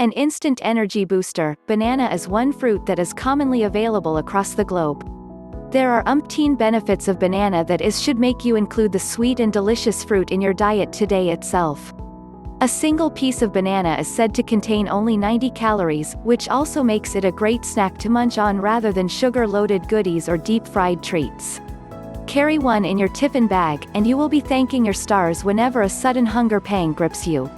An instant energy booster, banana is one fruit that is commonly available across the globe. There are umpteen benefits of banana that should make you include the sweet and delicious fruit in your diet today itself. A single piece of banana is said to contain only 90 calories, which also makes it a great snack to munch on rather than sugar-loaded goodies or deep-fried treats. Carry one in your tiffin bag, and you will be thanking your stars whenever a sudden hunger pang grips you.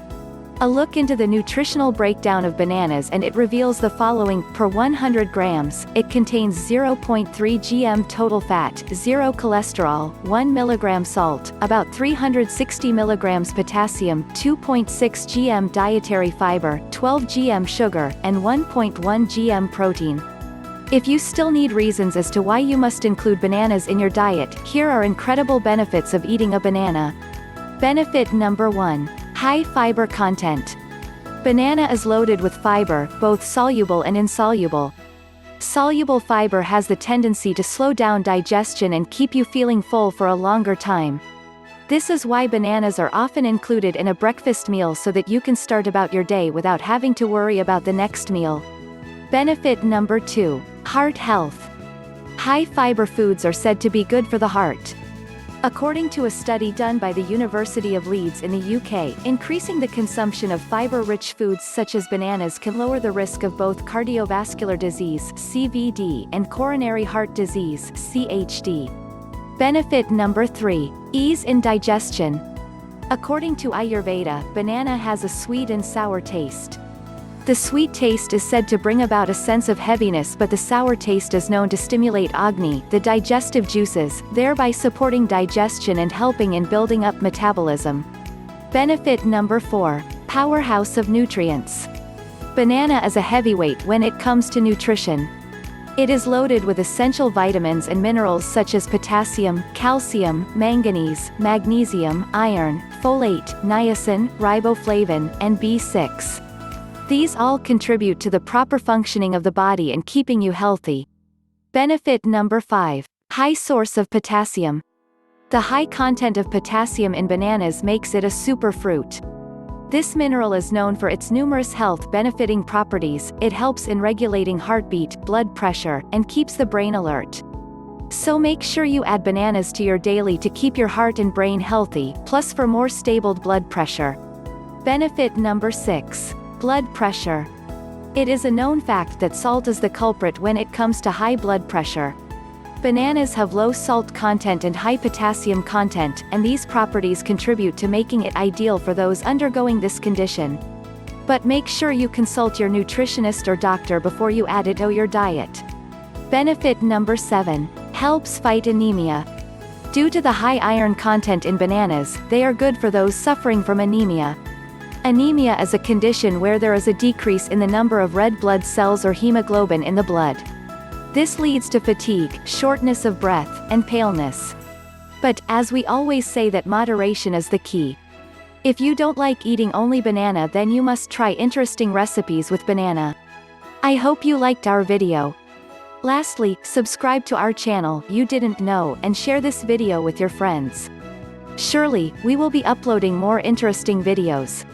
A look into the nutritional breakdown of bananas, and it reveals the following: per 100 grams, it contains 0.3 gm total fat, 0 cholesterol, 1 mg salt, about 360 mg potassium, 2.6 gm dietary fiber, 12 gm sugar, and 1.1 gm protein. If you still need reasons as to why you must include bananas in your diet, here are incredible benefits of eating a banana. Benefit number 1. High fiber content. Banana is loaded with fiber, both soluble and insoluble. Soluble fiber has the tendency to slow down digestion and keep you feeling full for a longer time. This is why bananas are often included in a breakfast meal so that you can start about your day without having to worry about the next meal. Benefit number 2. Heart health. High fiber foods are said to be good for the heart. According to a study done by the University of Leeds in the UK, increasing the consumption of fiber-rich foods such as bananas can lower the risk of both cardiovascular disease (CVD) and coronary heart disease (CHD). Benefit number 3. Ease in digestion. According to Ayurveda, banana has a sweet and sour taste. The sweet taste is said to bring about a sense of heaviness, but the sour taste is known to stimulate Agni, the digestive juices, thereby supporting digestion and helping in building up metabolism. Benefit number 4. Powerhouse of nutrients. Banana is a heavyweight when it comes to nutrition. It is loaded with essential vitamins and minerals such as potassium, calcium, manganese, magnesium, iron, folate, niacin, riboflavin, and B6. These all contribute to the proper functioning of the body and keeping you healthy. Benefit number 5. High source of potassium. The high content of potassium in bananas makes it a superfruit. This mineral is known for its numerous health-benefiting properties. It helps in regulating heartbeat, blood pressure, and keeps the brain alert. So make sure you add bananas to your daily to keep your heart and brain healthy, plus for more stable blood pressure. Benefit number 6. Blood pressure. It is a known fact that salt is the culprit when it comes to high blood pressure. Bananas have low salt content and high potassium content, and these properties contribute to making it ideal for those undergoing this condition. But make sure you consult your nutritionist or doctor before you add it to your diet. Benefit number 7. Helps fight anemia. Due to the high iron content in bananas, they are good for those suffering from anemia. Anemia is a condition where there is a decrease in the number of red blood cells or hemoglobin in the blood. This leads to fatigue, shortness of breath, and paleness. But, as we always say, that moderation is the key. If you don't like eating only banana, then you must try interesting recipes with banana. I hope you liked our video. Lastly, subscribe to our channel, You Didn't Know, and share this video with your friends. Surely, we will be uploading more interesting videos.